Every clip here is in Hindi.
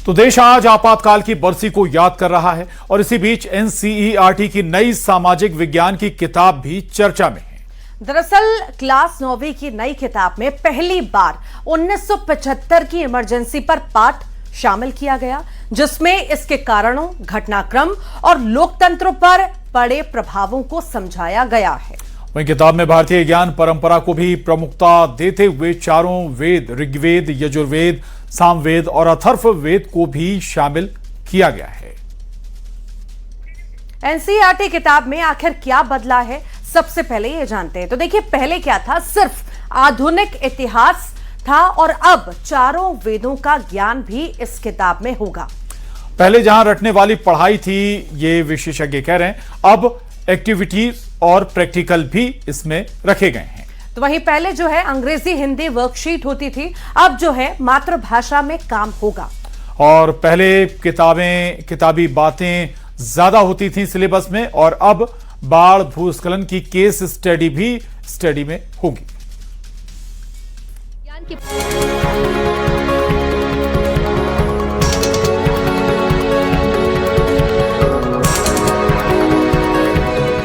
तो देश आज आपातकाल की बरसी को याद कर रहा है और इसी बीच एनसीईआरटी की नई सामाजिक विज्ञान की किताब भी चर्चा में है। दरअसल क्लास 9वीं की नई किताब में पहली बार 1975 की इमरजेंसी पर पाठ शामिल किया गया, जिसमें इसके कारणों, घटनाक्रम और लोकतंत्र पर पड़े प्रभावों को समझाया गया है। वहीं किताब में भारतीय ज्ञान परंपरा को भी प्रमुखता देते हुए चारों वेद, ऋग्वेद, यजुर्वेद, सामवेद और अथर्ववेद को भी शामिल किया गया है। एनसीईआरटी किताब में आखिर क्या बदला है, सबसे पहले ये जानते हैं। तो देखिए, पहले क्या था, सिर्फ आधुनिक इतिहास था और अब चारों वेदों का ज्ञान भी इस किताब में होगा। पहले जहां रटने वाली पढ़ाई थी, ये विशेषज्ञ कह रहे हैं, अब एक्टिविटीज और प्रैक्टिकल भी इसमें रखे गए हैं। तो वहीं पहले जो है अंग्रेजी हिंदी वर्कशीट होती थी, अब जो है मातृभाषा में काम होगा। और पहले किताबी बातें ज्यादा होती थी सिलेबस में, और अब बाढ़, भूस्खलन की केस स्टडी भी स्टडी में होगी।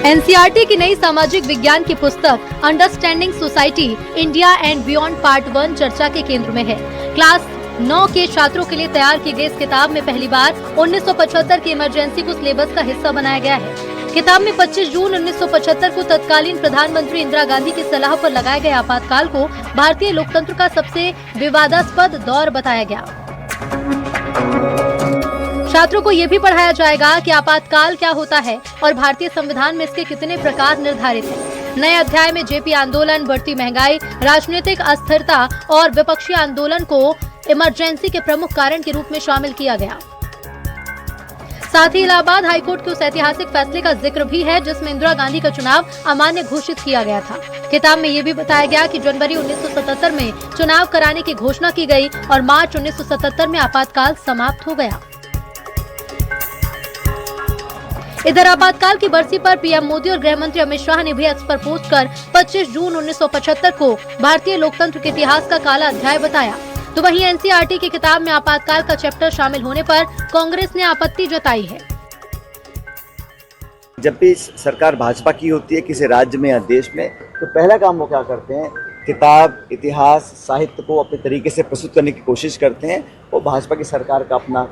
एनसीईआरटी की नई सामाजिक विज्ञान की पुस्तक understanding society India and beyond part 1 चर्चा के केंद्र में है। क्लास 9 के छात्रों के लिए तैयार की गई इस किताब में पहली बार 1975 की इमरजेंसी को सिलेबस का हिस्सा बनाया गया है। किताब में 25 जून 1975 को तत्कालीन प्रधानमंत्री इंदिरा गांधी की सलाह पर लगाए गए आपातकाल को भारतीय लोकतंत्र का सबसे विवादास्पद दौर बताया गया। छात्रों को यह भी पढ़ाया जाएगा कि आपातकाल क्या होता है और भारतीय संविधान में इसके कितने प्रकार निर्धारित हैं। नए अध्याय में जेपी आंदोलन, बढ़ती महंगाई, राजनीतिक अस्थिरता और विपक्षी आंदोलन को इमरजेंसी के प्रमुख कारण के रूप में शामिल किया गया। साथ ही इलाहाबाद हाईकोर्ट के उस ऐतिहासिक फैसले का जिक्र भी है जिसमें इंदिरा गांधी का चुनाव अमान्य घोषित किया गया था। किताब में ये भी बताया गया कि जनवरी 1977 में चुनाव कराने की घोषणा की गई और मार्च 1977 में आपातकाल समाप्त हो गया। इधर आपातकाल की बरसी पर पीएम मोदी और गृह मंत्री अमित शाह ने भी एक्स पर पोस्ट कर 25 जून 1975 को भारतीय लोकतंत्र के इतिहास का काला अध्याय बताया। तो वहीं एनसीईआरटी की किताब में आपातकाल का चैप्टर शामिल होने पर कांग्रेस ने आपत्ति जताई है। जब भी सरकार भाजपा की होती है किसी राज्य में या देश में, तो पहला काम वो क्या करते हैं, किताब, इतिहास, साहित्य को अपने तरीके से प्रस्तुत करने की कोशिश करते हैं। वो भाजपा की सरकार का अपना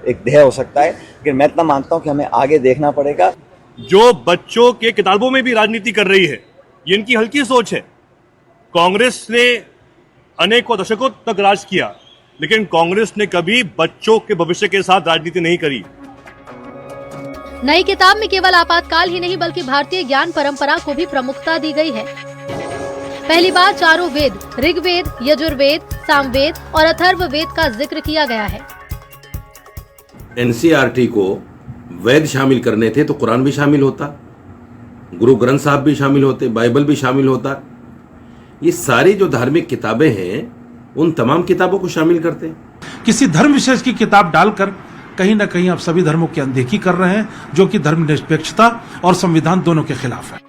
एक ध्येय हो सकता है, लेकिन मैं इतना मानता हूँ कि हमें आगे देखना पड़ेगा। जो बच्चों के किताबों में भी राजनीति कर रही है, ये इनकी हल्की सोच है। कांग्रेस ने अनेकों दशकों तक राज किया, लेकिन कांग्रेस ने कभी बच्चों के भविष्य के साथ राजनीति नहीं करी। नई किताब में केवल आपातकाल ही नहीं बल्कि भारतीय ज्ञान परंपरा को भी प्रमुखता दी गई है। पहली बार चारों वेद, ऋग्वेद, यजुर्वेद, सामवेद और अथर्ववेद का जिक्र किया गया है। एनसीईआरटी को वेद शामिल करने थे तो कुरान भी शामिल होता, गुरु ग्रंथ साहब भी शामिल होते, बाइबल भी शामिल होता। ये सारी जो धार्मिक किताबें हैं उन तमाम किताबों को शामिल करते हैं। किसी धर्म विशेष की किताब डालकर कहीं ना कहीं आप सभी धर्मों की अनदेखी कर रहे हैं, जो कि धर्मनिरपेक्षता और संविधान दोनों के खिलाफ है।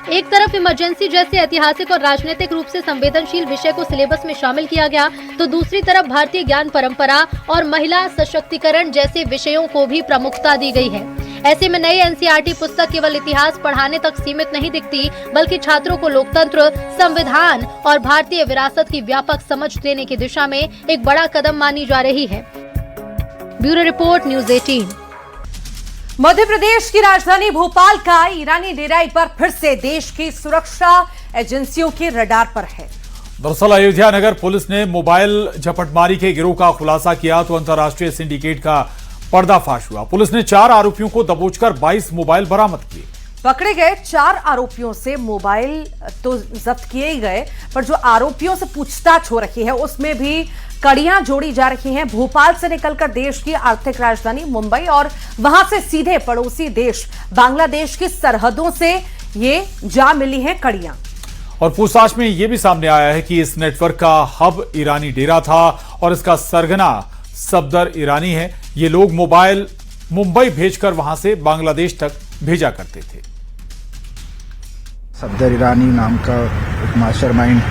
एक तरफ इमरजेंसी जैसे ऐतिहासिक और राजनीतिक रूप से संवेदनशील विषय को सिलेबस में शामिल किया गया, तो दूसरी तरफ भारतीय ज्ञान परंपरा और महिला सशक्तिकरण जैसे विषयों को भी प्रमुखता दी गई है। ऐसे में नई एनसीईआरटी पुस्तक केवल इतिहास पढ़ाने तक सीमित नहीं दिखती, बल्कि छात्रों को लोकतंत्र, संविधान और भारतीय विरासत की व्यापक समझ देने की दिशा में एक बड़ा कदम मानी जा रही है। Bureau report, news 18। Madhya Pradesh की राजधानी भोपाल का ईरानी डेरा एक बार फिर से देश की सुरक्षा एजेंसियों के रडार पर है। दरअसल अयोध्या नगर पुलिस ने मोबाइल झपटमारी के गिरोह का खुलासा किया तो अंतर्राष्ट्रीय सिंडिकेट का पर्दाफाश हुआ। पुलिस ने 4 आरोपियों को दबोचकर 22 मोबाइल बरामद किए। पकड़े गए 4 आरोपियों से मोबाइल तो जब्त किए ही गए, पर जो आरोपियों से पूछताछ हो रही है उसमें भी कड़ियां जोड़ी जा रही हैं। भोपाल से निकलकर देश की आर्थिक राजधानी मुंबई और वहां से सीधे पड़ोसी देश बांग्लादेश की सरहदों से ये जा मिली हैं कड़ियां। और पूछताछ में यह भी सामने आया है कि इस नेटवर्क का हब ईरानी डेरा था और इसका सरगना सफदर ईरानी है। ये लोग मोबाइल मुंबई भेजकर वहां से बांग्लादेश तक भेजा करते थे। सफदर ईरानी नाम का एक मास्टरमाइंड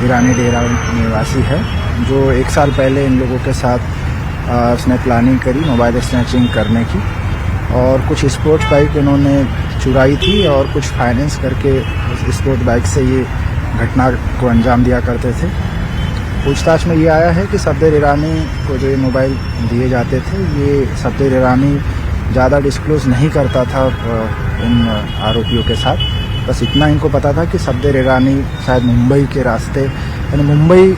ईरानी डेरा निवासी है, जो 1 साल पहले इन लोगों के साथ उसने प्लानिंग करी मोबाइल स्नैचिंग करने की और कुछ स्पोर्ट्स बाइक इन्होंने चुराई थी और कुछ फाइनेंस करके उस स्पोर्ट्स बाइक से ये घटना को अंजाम दिया करते थे। पूछताछ में ये आया है कि सफदर ईरानी को जो ये मोबाइल दिए जाते थे, ये सफदर ईरानी ज़्यादा डिस्क्लोज़ नहीं करता था इन आरोपियों के साथ। बस इतना इनको पता था कि सफदर ईरानी शायद मुंबई के रास्ते, यानी मुंबई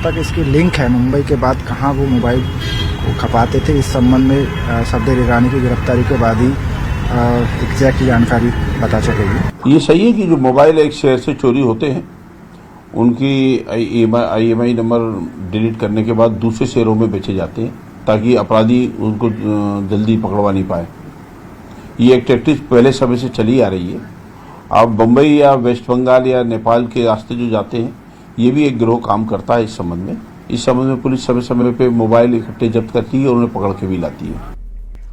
तक इसकी लिंक है, मुंबई के बाद कहाँ वो मोबाइल को खपाते थे, इस संबंध में सफदर ईरानी की गिरफ्तारी के बाद ही एग्जैक्ट जानकारी पता चलेगी। ये सही है कि जो मोबाइल एक शहर से चोरी होते हैं उनकी IMEI नंबर डिलीट करने के बाद दूसरे शहरों में बेचे जाते हैं ताकि अपराधी उनको जल्दी पकड़वा नहीं पाए। ये एक टैक्टिक पहले समय से चली आ रही है। आप बम्बई या वेस्ट बंगाल या नेपाल के रास्ते जो जाते हैं, ये भी एक गिरोह काम करता है इस संबंध में। इस संबंध में पुलिस समय समय पे मोबाइल इकट्ठे जब्त करती है और उन्हें पकड़ के भी लाती है।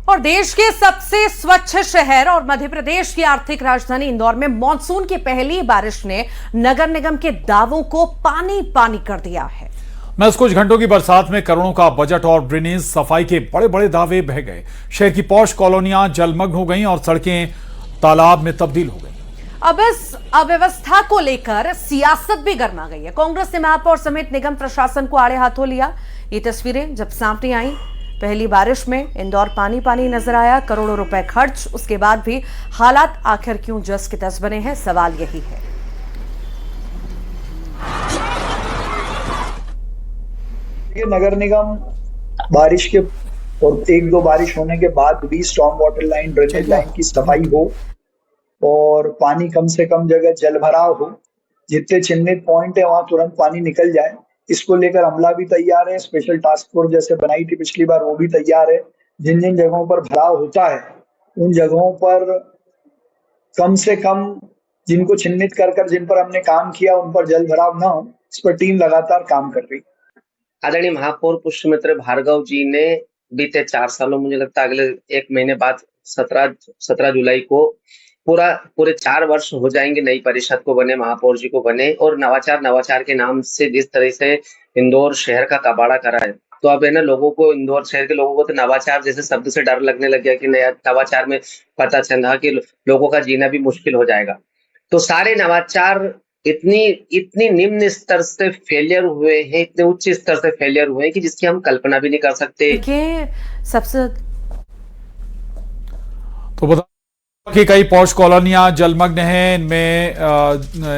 और देश के सबसे स्वच्छ शहर और मध्य प्रदेश की आर्थिक राजधानी इंदौर में मॉनसून की पहली बारिश ने नगर निगम के दावों को पानी पानी कर दिया है। महज कुछ घंटों की बरसात में करोड़ों का बजट और ड्रेनेज सफाई के बड़े बड़े दावे बह गए। शहर की पौष कॉलोनियां जलमग्न हो गईं और सड़कें तालाब में तब्दील हो गई। अब इस अव्यवस्था को लेकर सियासत भी गर्मा गई है। कांग्रेस ने महापौर समेत निगम प्रशासन को आड़े हाथों लिया। ये तस्वीरें जब सामने आई, पहली बारिश में इंदौर पानी पानी नजर आया, करोड़ों रुपए खर्च, उसके बाद भी हालात आखिर क्यों जस के तस बने हैं, सवाल यही है। ये नगर निगम बारिश के और एक दो बारिश होने के बाद भी storm water line, drainage line की सफाई हो और पानी कम से कम जगह जल भराव हो, जितने चिन्हित पॉइंट है वहां तुरंत पानी निकल जाए। इसको लेकर अमला भी तैयार है, स्पेशल टास्क फोर्स जैसे बनाई थी पिछली बार वो भी तैयार है। जिन जिन जगहों पर भराव होता है उन जगहों पर कम से कम जिनको चिन्हित कर जिन पर हमने काम किया उन पर जल भराव ना हो, इस पर टीम लगातार काम कर रही। आदरणीय महापौर पुष्यमित्र भार्गव जी ने बीते 4 सालों, मुझे लगता है अगले 1 महीने बाद 17 जुलाई को पूरे 4 वर्ष हो जाएंगे नई परिषद को बने, महापौर जी को बने, और नवाचार के नाम से जिस तरह से इंदौर शहर का कबाड़ा करा है, तो अब है ना लोगों को, इंदौर शहर के लोगों को तो नवाचार जैसे शब्द से डर लगने लग गया कि नया नवाचार में पता चला कि लोगों का जीना भी मुश्किल हो जाएगा। तो सारे नवाचार इतनी निम्न स्तर से फेलियर हुए हैं, इतने उच्च स्तर से फेलियर हुए हैं कि जिसकी हम कल्पना भी नहीं कर सकते। सबसे तो बता कि कई पौष कॉलोनियां जलमग्न हैं। इनमें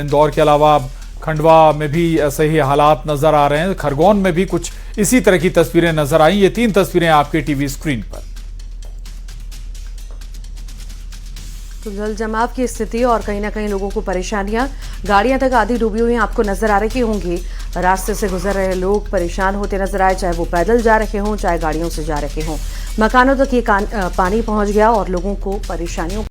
इंदौर के अलावा खंडवा में भी ऐसे ही हालात नजर आ रहे हैं। खरगोन में भी कुछ इसी तरह की तस्वीरें नजर आई। ये 3 तस्वीरें आपके टीवी स्क्रीन पर। तो जल जमाव की स्थिति और कहीं ना कहीं लोगों को परेशानियां, गाड़ियां तक आधी डूबी हुई आपको नजर आ रही होंगी। रास्ते से गुजर रहे लोग परेशान होते नजर आए, चाहे वो पैदल जा रहे हों, चाहे गाड़ियों से जा रहे हों। मकानों तक ये पानी पहुंच गया और लोगों को परेशानियों